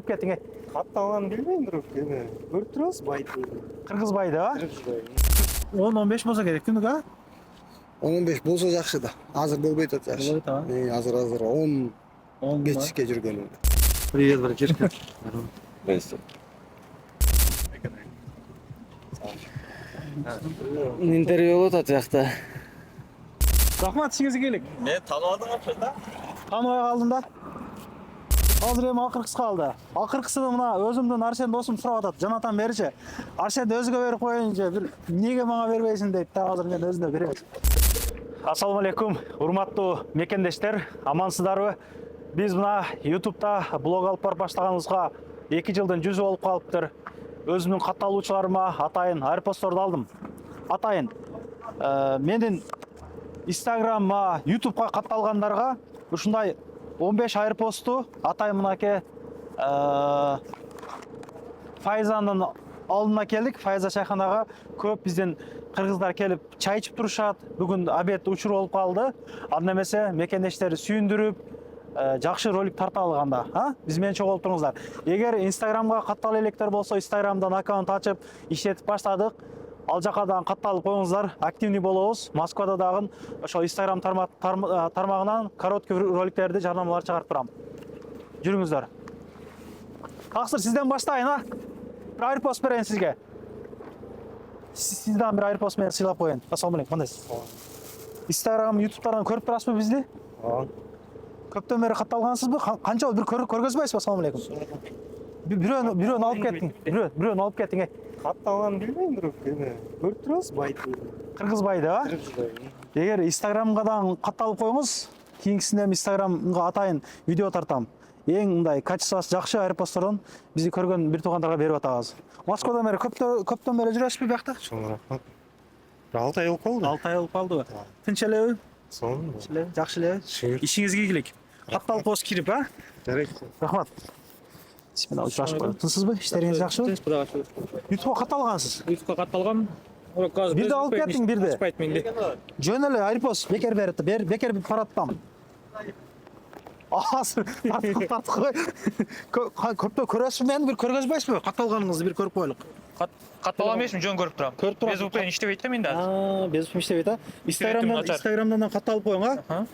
кеттің, Катталганын билбейм, бирок эме көрүп турабыз байды. Кыргызбайды, а? 10-15 болса керек, күнүгө, а? 15 болсо жакшы да. Азыр болбой атат жакшы. Болбой атат, а? Азыр 10 бечикке жүргөнүм. Привет, братишка. Интервью болот ат жакта. Рахмат, сиңизге келик. Мен тааныбадым акча да. Таныбай калдым да. Азыр эми акыркысы калды. Акыркысыны мына өзүмдүн Арсен досум сурап атат. Жанатан беричи. Арсенди өзгө берип коеюнчу, бир эмнеге мага бербейсиң дейт да. Азыр мен өзүнө берем. Ассаламу алейкум, урматтуу мекендештер, амансыздарбы? Биз мына YouTube'да блог алып барып баштаганыбызга 2 жылдын жүзү болуп калыптыр. Өзүмдүн катталуучуларыма атайын айрпостторду алдым. Атайын менин Instagram'га, YouTube'га катталгандарга ушундай 15 айрпосту атайын мынакей Файзанын алдына келдик. Файза чайханага көп бизден кыргыздар келип чай ичип турушат. Бүгүн обед учур болуп калды. Анда эмесе мекендештерди сүйүндүрүп, жакшы ролик тарта алганда, биз менен чогулуп туруңуздар. Эгер Instagram'га каттала электер болсо, Instagram'дан аккаунт ачып иштетип баштадык. Ал жака дагы катталып коюңуздар, активный болобуз. Москвада дагы ошо Instagram тармагынан короткий роликтерди, жарнамалар чыгарып турам. Жүрүңүздөр. Таксыр, сизден баштайын, а? Bir айрпост берейин сизге. Сизден bir айрпост менен сыйлап коеюн. Ассаламу алейкум, кандайсыз? Instagram, YouTube'тардан көрүп турасызбы бизди? Көптөн бери катталгансызбы? Канча болду? Бир көргөзбөйсүзбү? Ассаламу алейкум. Бирөөнү алып кеттиң. Бирөөнү алып кеттиң. Катталганын билбейм, бирок эме көрүп турабыз байды. Кыргызбайды, а? Эгер Instagram'га дагы катталып коюңуз, кийинкисинде Instagram'га атайын видео тартам. Эң мындай качествосы жакшы айрпосттордон бизди көргөн бир туугандарга берип атабыз. Москвадан бери көптөн бери жүрөсүзбү биякта? Чоң рахмат. 6 ай болуп калды. 6 ай болуп калдыбы? Тынч элеби? Сонун. Жакшы элеби? Ишиңизге ийгилик. Катталып коюңуз кирип, а? Жарайт. Рахмат. Сиз учурашып коюңуз. Тынчсызбы? Иштериңиз жакшыбы? Тынч, Кудайга шүгүр. YouTube'га катталгансыз. YouTube'га катталгам. Бирде алып кеттиң, бирде. Ачпайт менде. Жөн эле айрпост бекер берипти. Бекер параттам. Азыр тартып кой. Көптө көрөсүзбү мени, бир көргөзбөйсүзбү? Катталганыңызды бир көрүп коелук. Каттала эмесмин, жөн көрүп турам. Көрүп турам. Facebook менен иштебейт да менде. Безбук иштебейт, а? Instagram'дан катталып коюң, а?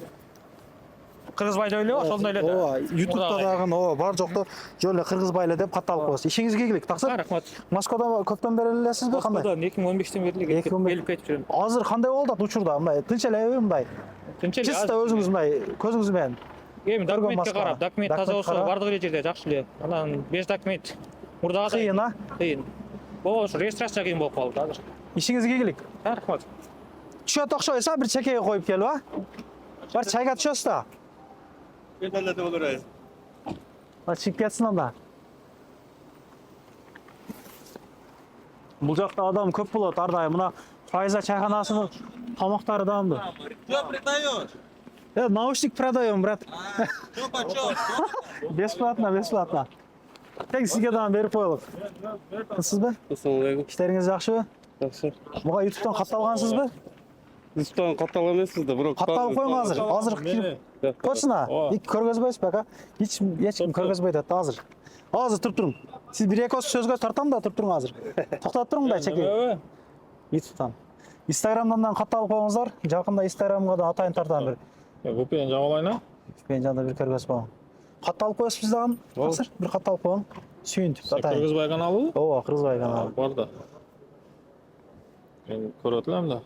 Кыргызбайды ойлойбу, ошондой эле. Ооба, YouTube'да дагы, бар жокто жөн эле кыргызбайлы деп катталып коесуз. Ишиңизге ийгилик, таксыр. Рахмат. Москвада көптөн бери элесизби, кандай? Москвадан 2015-тен бери келип кетип жүрөм. Азыр кандай болуп атат учурда? Мындай тынч элеби, мындай? Тынч эле. Чисто өзүңүз мындай көзүңүз менен. Эми документке карап, документ таза болсо карап. бардык эле жерде жакшы эле. Анан без документ мурдагы Кыйын, а? Кыйын. Ошо регистрация кыйын болуп калды азыр. Ишиңизге ийгилик. Рахмат. Түшөт окшойсуз, бир чекеге коюп келип, а? Бар чайга түшөсүз да. Келелде болор ай. Чыгып кетсин анда. Бул жакта адам көп болот ар дайым. Мына Файза чайханасынын тамактары дагы. Что продаешь? Наушник продаем, брат. Что почем? Бесплатно. Тең сизге дагы берип коелук. Сизби? Ассаламу алейкум. Иштериңиз жакшыбы? Жакшы. Буга YouTube'дан катталгансызбы? YouTube'дан катталган эмеспиз да, бирок Катталып коюң азыр. Азыр кирип көрсүн, көргөзбөйсүзбү, ака? Эч ким көргөзбөйт атты азыр. Азыр туруп туруң. Сиз бир эки сөзгө тартам да, туруп туруң азыр. Токтоп туруң да чеке. YouTube'дан. Instagram'дан да катталып коюңуздар. Жакында Instagram'га да атайын тартам бир. VPN жаап алайын, а? VPN жанда бир көргөзүп коюң. Катталып коесузбуз дагы. Азыр бир катталып коюң. Сүйүнтүп атайын. Кыргызбай каналыбы? Ооба, Кыргызбай каналы. Бар да. Мен көрөт элем да.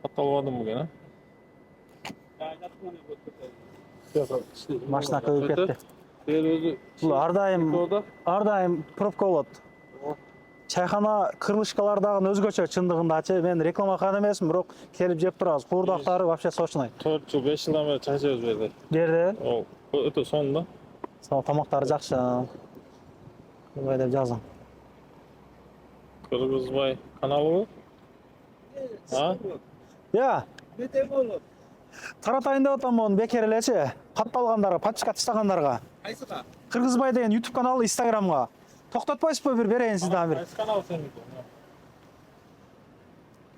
Катталбадым буген, а? Машина көбөйүп кетти. өзү Бул ар дайым пробка болот. Чайхана крылышкалардагы өзгөчө чындыгындачы. Мен реклама кылган эмесмин, бирок келип жеп турабыз. Куурдактары вообще сочный. 4 жыл, 5 жылдан бери чай жеп берди. Берди. Ол өтө сонун да. Тамактары жакшы. Кыргызбай деп жазам. Кыргызбай каналыбы? А? Я. Таратайын деп атам мону бекер элечи. Катталгандарга, подписка таштагандарга. Кайсыга? Кыргызбай деген YouTube каналы Instagram'га. Токтотпойсузбу, бир берейин сиз дагы бир. Канал сеники.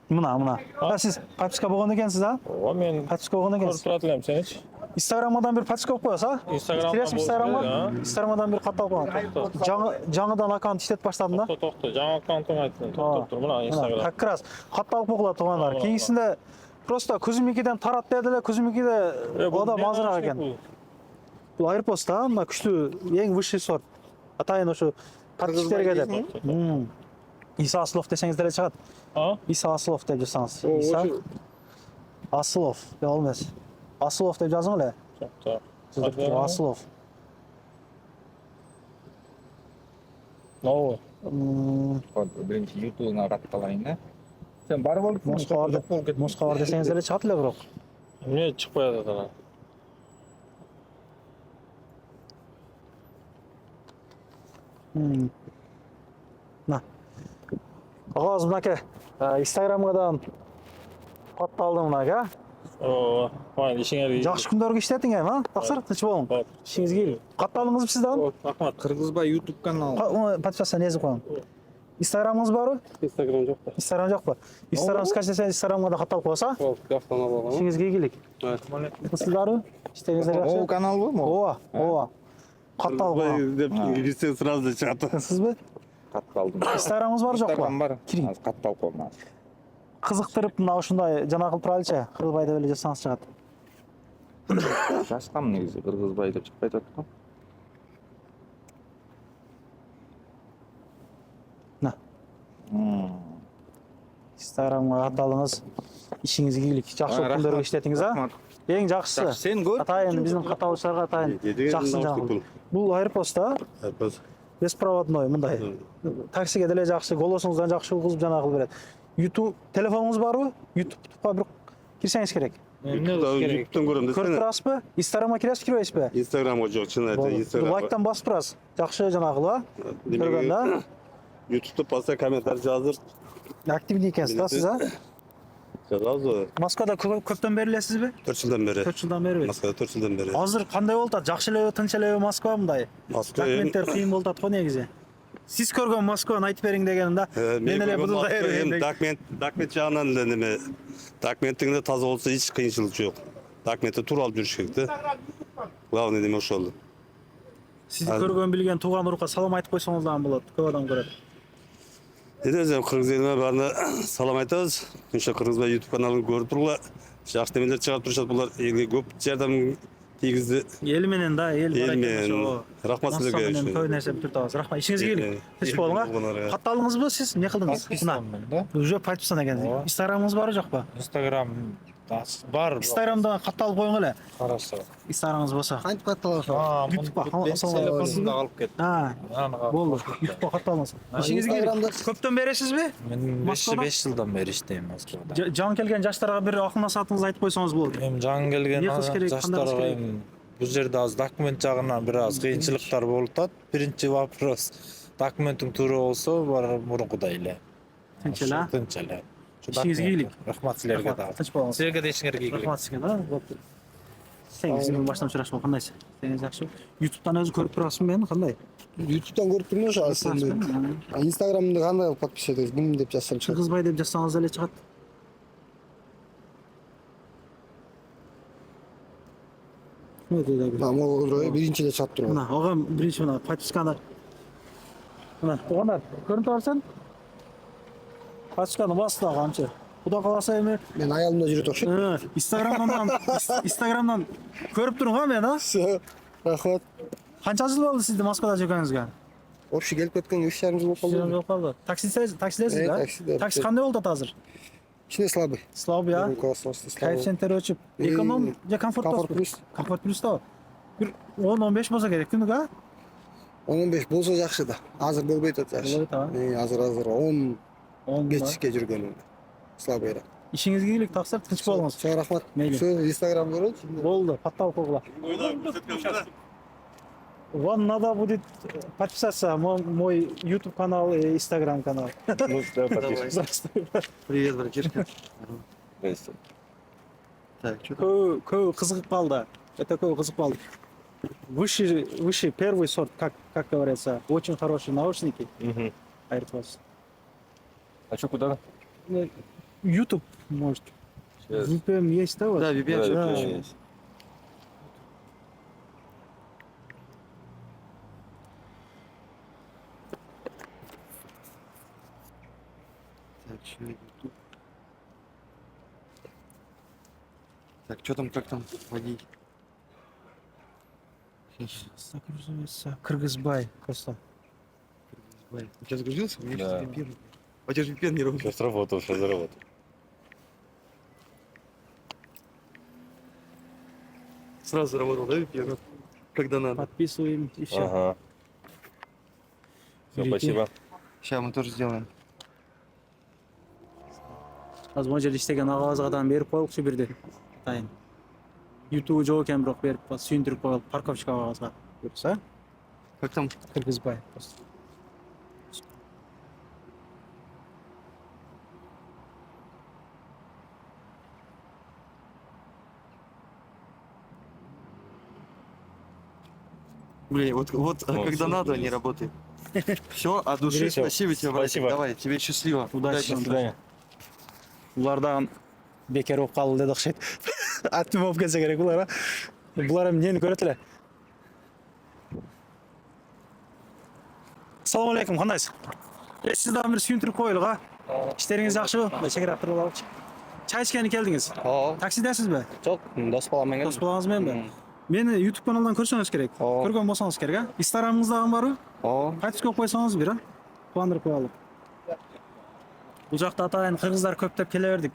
Мына. Сиз подписка болгон экенсиз, а? Ооба, мен Подписка болгон көрүп экенсиз. турат элем, сеничи? Instagram'dan bir paçka koyup koyasa? Instagram'dan Kiresmi bolsa Instagram'a? ya. Instagram'dan bir katalog koyup. Жаңыдан аккаунт иштетип баштадым да. Тоқта, жаңа аккаунтың айтсын. Тоқтап тұр, мына Instagram. Как раз катталып kokula тугандар. Кийинкисинде просто Кузумикиден тарат деди эле, Кузумикиде ода мазыраак экен. Бул AirPods да, мына күчтүү, эң высший сорт. Атайын ошо подписчиктерге деп. Иса Аслов десеңиз деле чыгат. Иса Аслов деп жазсаңыз. Иса Аслов, я эмес. Аслов деп жазың эле. Жоқ. Аслов. Новый. Birinchi YouTube'una qattalayın da. Sen barib olibsan. Moskva бар десеңиз деле чыгат эле бирок. Эмне чыкпай атат ана? На. Кагаз мынаке. Instagram'dan катталдым мынаке. О, майын ишиңерге. Жакшы күндөргө иштетиң эми, а? Таксыр, тынч болуң. Ишиңиз келди. Катталдыңызбы сиз дагы? Рахмат. Кыргызбай YouTube kanalı. Подписаться незип коюң. Instagram'ыңыз барбы? Instagram жоқ па. Instagram жокпу? Instagram скачасаңыз Instagram'га да катталып коёса? Ол жақтан алып аламын. Ишиңизге ийгилик. Сиз барбы? Иштегиңиздер O жакшы? kanal bu mu? Ооба, ооба. Катталып коюң. деп кирсең сразу чыгат. Сизби? Kattaldım. Instagram'ыңыз бар жокпу? Instagram var. Kiring. Az kattalып olmaz. Кызыктырып мына ушундай жана кылып турайлычы. Кыргызбай деп эле жазсаңыз чыгат. Жазгам негизи Кыргызбай деп чыкпай атат го. На. Instagram'га катталыңыз. Ишиңизге ийгилик. Жакшы күндөргө иштетиңиз, а? Эң жакшысы. Sen gör. Атайын биздин катталуучуларга атайын жакшы жаңы. Бул AirPods да, беспроводной мындай. Таксиге деле жакшы, голосуңуздан жакшы угузуп жана кылып берет. YouTube телефонуңуз барбы? YouTube'га бир кирсеңиз керек. YouTube'дан көрөм Көрүп десең. турасызбы? Instagram'га киресиз, кирбейсизби? Instagram'га жок, чын айтты. Instagram. Лайктан басып турасыз. Жакшы жана кылып, көргөн да. YouTube'да басса комментарий жазып, Активный экенсиз да сиз, а? жазабыз. Москвада көптөн бери элесизби? 4 жылдан бери. 4 жылдан бери. Москвада 4 жылдан бери. Азыр кандай болуп атат? Жакшы элеби, тынч элеби Москва мындай? Москва Документтер кыйын болуп атат го негизи. Сиз көргөн Москваны айтып бериң дегеним да. Мен эле будулдай берейин. Документ жагынан эле неме, документтиңде таза болсо эч кыйынчылык жок. Документти туура алып жүрүш керек да. Главный неме ошол. Сиз көргөн билген тууган урукка салам айтып койсоңуз дагы болот. Көп адам көрөт. Эдем кыргыз элине баарына салам айтабыз. Ошо Кыргызбай YouTube каналын көрүп тургула. Жакшы немелер чыгарып турушат. Булар элге көп жардам тийгизди. Эл менен да, эл бар экен ошо. Рахмат силерге. Көп нерсе бүтүрүп Рахмат. Ишиңизге келип. Тынч болуңа. Катталдыңызбы сиз? Не кылдыңыз? Мына. Уже подписан экен. Инстаграмыңыз барбы жокпу? Instagram бар. Инстаграмда катталып коюң эле. Караса. Инстаграмыңыз болсо. Кантип катталасың? YouTube'га Телефонумда калып кетти. Болду. YouTube'га катталыңыз. Ишиңизге келип. Көптөн бересизби? Мен Москвада? 5 жылдан бери иштейм Москвада. Жаңы келген жаштарга бир акыл насаатыңызды айтып койсоңуз болот. Эми жаңы келген Не кылыш керек, кандай кылыш жаштарга керек? эми бул жерде азыр документ жагынан бир аз кыйынчылыктар болуп атат. Биринчи вопрос документиң туура болсо бар мурункудай эле. Тынч эле, а? Тынч эле. Ишиңизге ийгилик. Рахмат силерге дагы. Тынч болуңуз. Силерге да ишиңерге ийгилик. Рахмат сизге да. Сен сизге баштан учурашып кандайсың? Сеңиз жакшы. YouTube'дан өзү көрүп турасызбы мени? Кандай? YouTube'дан көрүп турмун ошо сенди. Instagram'ды кандай кылып подписчик этесиз? Ким деп жазсам чыгат? Кыргызбай деп жазсаңыз эле чыгат. Могу биринчи эле чыгат турат. Мына, ага биринчи мына подписканы. Мына, туугандар, көрүнүп турасың? Подписканы басты дагы анча. Куда каласа эми Мен аялымда жүрөт окшойт. Instagram'dan көрүп турмун го мен, а? Рахмат. Канча жыл болду сизди Москвада жүргөнүңүзгө? Общий келип кеткен 3,5 жыл болуп калды. Жыл болду. Таксидесиз да? Таксиде. Такси кандай болуп атат азыр? Кичине слабый. Слабый, а? Слабый. Коэффициенттер өчүп. Эконом же комфорт плюс. Комфорт плюс да. Бир 10-15 болсо керек күнүгө, а? 15 болсо жакшы да. Азыр болбой атат жакшы. Азыр 10 кечке жүргөнүм. Слабыйраак. Ишиңизге ийгилик, таксыр, тынч болуңуз. Чоң рахмат. Мейли. Всё, Instagram көрөйүнчү. Болду, патталып койгула. Вам надо будет подписаться мой YouTube канал и Instagram канал. Здравствуй. Привет, братишка. Так, что там? Көбү кызыгып калды. Это көбү кызыгып калды. Высший первый сорт, как говорится, очень хорошие наушники. AirPods. А что, куда? YouTube, может. VPN есть, да? Вот? Да, VPN Да. что-то есть. Так, что там, как там? Води. Кыргызбай просто. У тебя загрузился? У меня Да. сейчас VPN. У тебя же VPN не работает. Сейчас сработал, сейчас заработал. Сразу заработал, да, VPN? Когда надо. Подписываем и все. Ага. Все, Берите. спасибо. Сейчас мы тоже сделаем. Азыр мына жерде иштеген агабызгадан берип коелукчу бирден. Атайын. YouTube жок экен бирок берип сүйүндүрүп коелук Парковчик агабызга. Буюрса, Как там? Кыргызбай просто. Блин, вот когда всё, надо, есть. не работает. Все, от души Берите. спасибо тебе, братик. Спасибо. Давай, тебе счастливо. Удачи. До свидания. Булардан бекер болуп калды деп окшойт. Аттым болуп келсе керек булар. Булар эми эмнени көрөт эле? Assalamu алейкум, кандайсыз? Сиз дагы бир сүйүндүрүп коелук, а? Иштериңиз жакшыбы? Чекирап туруп алчы. Чай ичкени келдиңиз. Ооба. Таксидесизби? Жок, дос балам менен Дос балаңыз мененби? Мени YouTube каналдан көрсөңүз керек. Көргөн болсоңуз керек, а? Инстаграмыңыз дагы барбы? Ооба. Кайтып коюп койсоңуз бир, а? Кубандырып коелук. Бул жакта атайын кыргыздар көптөп келе бердик.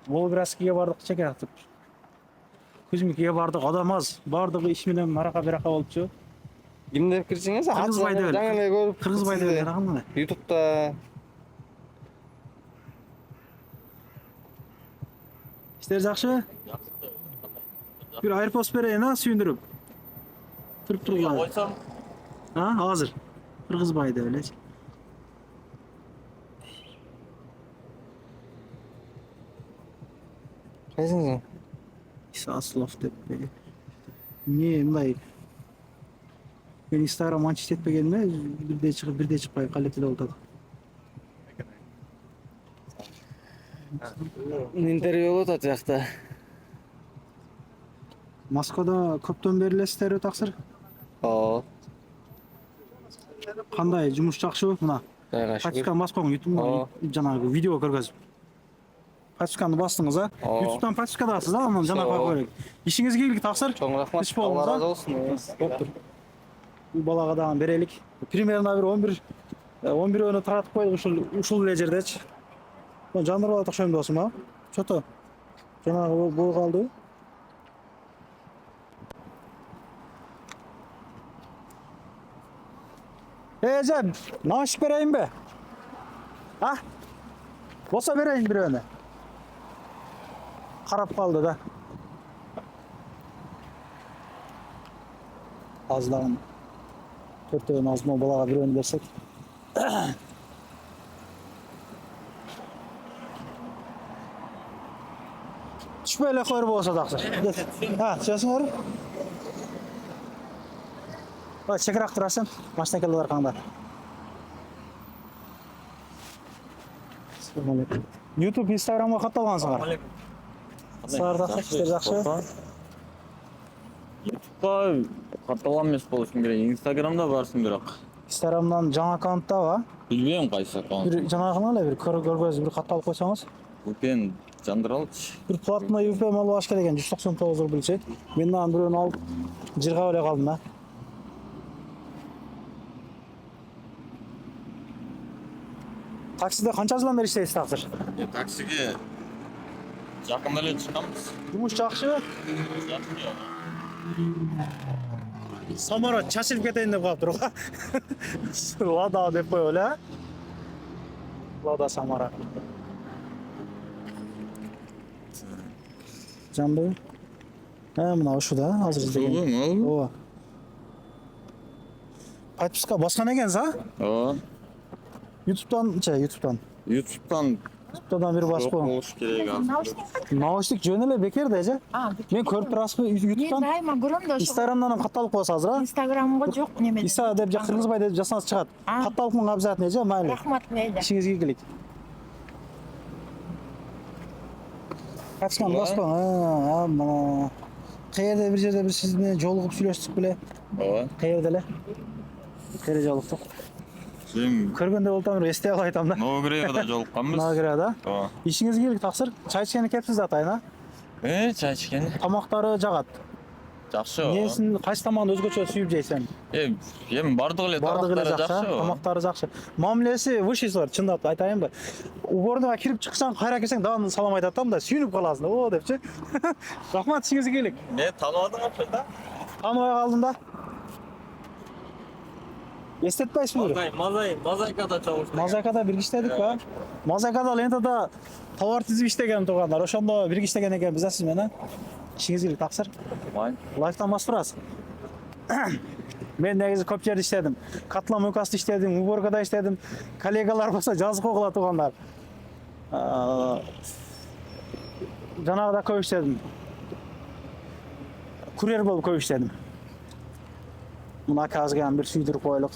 Волградскийге бардык, чекираттык. Кузьмикиге бардык, адам аз. Бардыгы иш менен арака берака болупчу. Кимдеп кирсеңиз, Кыргызбай деп эле. жаңы эле көрүп. Кыргызбай деп эле рагымда. YouTube'да Иштер жакшыбы? Бир айрпост берейин, а, сүйүндүрүп. Туруп тургула. А, азыр. Кыргызбай деп элечи. кайсыңыз? Исаслов деп. Не, мындай. Мен Instagram анча иштетпегениме бирдей чыкпай калет эле болуп атат. Интервью болот ат жакта. Москвада көптөн бери элесиздерби таксыр? Ооба. Кандай жумуш жакшыбы мына? Кайга шүгүр. Пачканы басып коюң, YouTube'дан жанагы видео көргөзүп. Пачканы бастыңыз, а? Ооба. YouTube'дан пачкадасыз, а? Анан жанагы коюп коелук. Ишиңиз ийгилик таксыр. Чоң рахмат. Иш болуңуз, Алла а? разы болсун. Доктор. Бул балага дагы берелик. Примерно бир 11 таратып коелук ушул эле жердечи. Жаныбарлар окшойм досум, а? Чото. Жанагы бой калды. Эжен, нааш берейинби? А? Болсо берейин бирөөнү. Карап калды да. Аздагы төртөөнү азмоо балага бирөөнү берсек. Түшпөй эле койор болсо таксы. Ha, чөсүңөр. Ой, чекирак турасың. Машина келип аркаңда. Assalamu алейкум. YouTube, Instagramга катталгансыңар. Сылар да иштер жакшы. YouTube'га катталган эмес болушум керек. Instagram'da барсың бирок. Instagram'dan жаңы аккаунттабы? Билбейм кайсы аккаунт. Бир жанагына эле бир көргөзүп бир катталып койсоңуз. VPN жандыралычы. Бир платный VPN алып алыш керек экен, 199 рубльчи. Мен анан бирөөнү алып жыргап эле калдым да. Таксиде канча жылдан бери иштейсиз таксыр? Таксиге жакында эле чыкканбыз. Жумуш жакшыбы? Самара чачылып кетейин деп калыптыр го. Лада деп коелу эле, а? Лада Самара. Жамбы. Мына ушу да, азыр издеген. Ооба. Подписка баскан экенсиз, а? Ооба. YouTube'dan. YouTube'dan бир басып коюң. Болуш керек азыр. Наушник жөн эле бекер да, же? Мен көрүп турасызбы Мен YouTube'дан? дайыма көрөм да ошо. Instagram'дан катталып коесуз азыр, а? Инстаграмга жок неме. Иса деп Кыргызбай деп жазсаңыз чыгат. Катталыпмын обязательно, же? Майли. Рахмат мейли. İşiniz ilgilik. Kaçkan baspan, ha, mana. Qayerda bir жерде bir siz bilen жолугуп сүйлөштүк беле? Ооба. Qayerda эле? Кайра жолуктук. Эми Көргөндө болтом бир эстей алып айтам да. Новогревада жолукканбыз. Награда. Ооба. Ишиңиз келик таксыр. Чай ичкени кепсиз атайын, а? Чай ичкен. Тамактары жагат. Жакшы. Несин кайсы тамагын өзгөчө сүйүп жейсиң? Эми бардык эле Бардыгы эле тамактары жакшы, жакшы. тамактары жакшы. Мамилеси высший сорт, чындап айтайынбы? Уборныга кирип чыксаң, кайра келсең дагы салам айтатам да, сүйүнүп каласың. О депчи. Рахмат, ишиңизге келик. Не тааныбадыңарбы да? Тааныбай калдым да. Эстетпейсизби? Мозаикада чогулушту. Мозаикада бирге иштедик ба? Мозаикада лентада товар тизип иштеген туугандар. Ошондо бирге иштеген экенбиз да сиз менен. Ишиңиз келик таксыр. Лайфтан бас турасыз. Мен негизи көп жерде иштедим. Катламыкаста иштедим, уборкада иштедим. Коллегалар болсо жазык окула туугандар. Жанагыда көп иштедим. Курьер болуп көп иштедим. Мына казга бир сүйдүрүп коелук.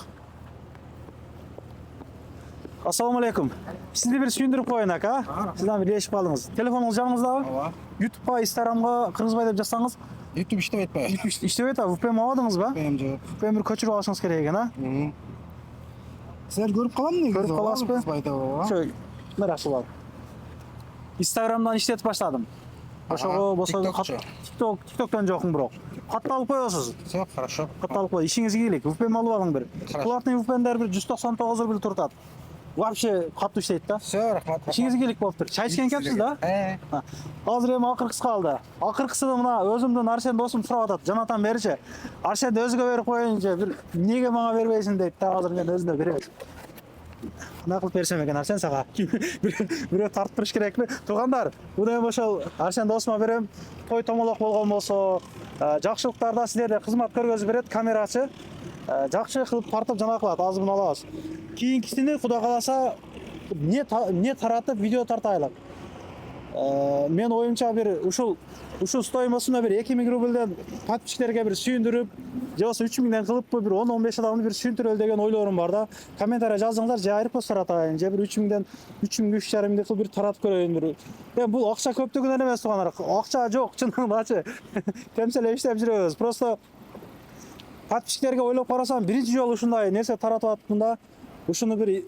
Ассаламу алейкум. Сизди бир сүйүндүрүп коеюн ака. Сизден бир ешип калдыңыз. Телефонуңуз жаныңыздабы? Ооба. YouTube'га, Instagram'га Кыргызбай деп жазсаңыз, YouTube иштебейт ба? иштебейт, VPN албадыңыз ба? Эми жок. VPN бир көчүрүп алышыңыз керек экен, а? Силер көрүп калам негизи. Көрүп каласызбы? Кыргызбайда ооба. Ошо мыракчы болот. Instagram'дан иштетип баштадым. Ошого болсо TikTok'тон жокмун бирок. Катты алып коесуз. Все, хорошо. Катты алып кой. Ишиңизге келик. VPN алып алың бир. Платный VPN'дер бир 199 рубль туртат. Вообще катты иштейт да. Все, рахмат. Ишиңизге келик болуптур. Чай ичкен экенсиз да? Азыр эми акыркысы калды. Акыркысыны мына өзүмдүн Арсен досум сурап атат. Жанатан беричи. Арсенди өзгө берип коеюнчу, бир эмнеге мага бербейсиң дейт. Да азыр мен өзүнө берем. Кандай кылып берсем экен Арсен сага? Бирөө тартып туруш керекпи? Туугандар, мына эми ошол Арсен досума берем. Той томолок болгон болсо, жакшылыктарда силерге кызмат көргөзүп берет, камерачы. Жакшы кылып тартып жана кылат, азырын алабыз. Кийинкисини Кудай кааласа не таратып видео тартайлык. Мен оюмча бир ушул стоимосуна бир 2000 рубльден подписчиктерге бир сүйүндүрүп, же болбосо 3000ден кылыппы бир 10-15 адамды бир сүйүндүрөлү деген ойлорум бар да. Комментария жазыңыздар, же айрпост таратайын, же бир 3000ден 3500 кылып бир таратып көрөйүн. Эми бул акча көптөгөн эмес туугандар. Акча жок, чынындачы. Темселеп иштеп жүрөбүз. Просто подписчиктерге ойлоп карасам, биринчи жолу ушундай нерсе таратып атпын да. Ушуну бир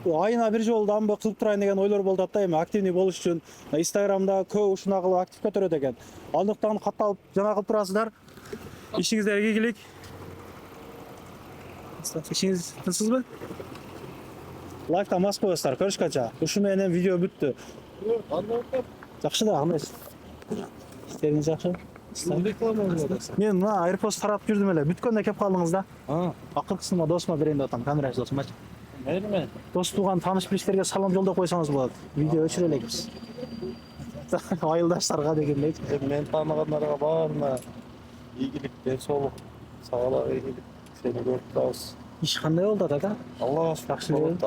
айына бир жолу дамбы кылып турайын деген ойлор болуп атат да. Эми активный болуш үчүн Instagram'да көп ушуна кылып актив көтөрөт экен. Андыктан катталып жана кылып турасыздар. Ишиңиздерге ийгилик. Ишиңиз тынчсызбы? Лайктан мас коесуздар, көрүшкөнчө. Ушу менен видео бүттү. Жакшы да, кандай? Истериңиз жакшы? Мен мына айрпост таратып жүрдүм эле. Бүткөндө кеп калдыңыз да. Акыркысына досума берейин деп атам, камерачы досумачы. Берме. Дос туган тааныш билиштерге салам жолдоп койсоңуз болот. Видео өчүрө элекпиз. Айылдаштарга дегендей. Мен тааныгандарга баарына ийгилик, ден соолук, сагалак ийгилик. Сени көрүп турабыз. Иш кандай болду ата? Аллага Жакшы эле.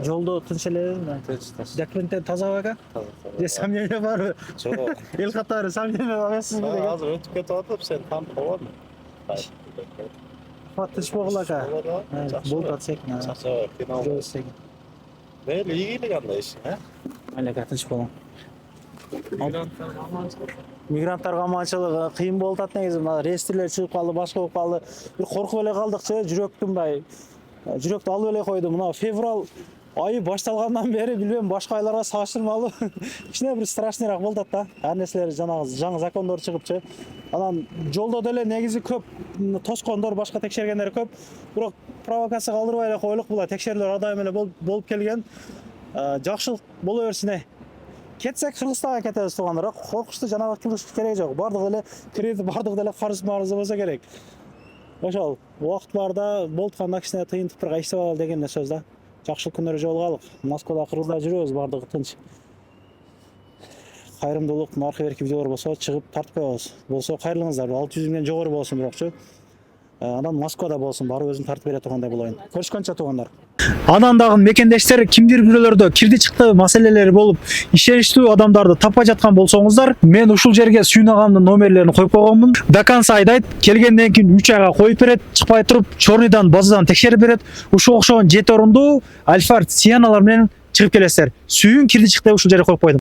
Жолдо тынч эле. Документтер таза бека? Же сомнение барбы? Жок. Эл катары сомнение бар эмессизби деген? Азыр өтүп кетип атып, сен таанып калбадың. Тынч болгула ака. Болду атсек. Чача, финал. Мейли ийгилик андай ишин, Айла тынч болуң. Мигранттарга аманчылыгы кыйын болуп атат негизи. Мына рейстерлер чыгып калды, башка болуп калды. Бир коркуп эле калдыкчы, жүрөктү мындай. Жүрөктү алып эле койду. Мына февраль айы башталгандан бери билбейм, башка айларга салыштырмалуу кичине бир страшныйраак болуп атат да. Ар нерселер жанагы жаңы закондор чыгыпчы. Анан жолдо деле негизи көп тоскондор, башка текшергендер көп. Бирок провокация калтырбай эле коелук, була текшерүүлөр адайым эле болуп келген. Жакшылык боло берсин. Кетсек Кыргызстанга кетебиз туугандар. Коркучту жанагы кылыш кереги жок. Бардыгы эле кредит, бардыгы эле карыз болсо керек. Ошол убакыт барда болтканда кичине тыйынтып турга иштеп алалы деген сөз да. Жакшылык күндөр жолугалык. Москвада, Кыргызда жүрөбүз, бардыгы тынч. Кайрымдуулук, марка берки видеолор болсо чыгып тартып коебуз. Болсо кайрылыңыздар. 600 миңден жогору болсун бирокчу. Анан Москвада болсун, барып өзүм тартып бере тургандай болоюн. Көрүшкөнчө туугандар. Анан дагы мекендештер кимдир бирөөлөрдө кирди чыкты маселелери болуп, ишеништүү адамдарды таппай жаткан болсоңуздар, мен ушул жерге Сүйүн агамдын номерлерин коюп койгонмун. До конца айдайт, келгенден кийин 3 айга коюп берет, чыкпай туруп, чорныйдан базадан текшерип берет. Ушул окшогон 7 орундуу Альфард Сианалар менен чыгып келесиздер. Сүйүн кирди чыкты ушул жерге коюп койдум.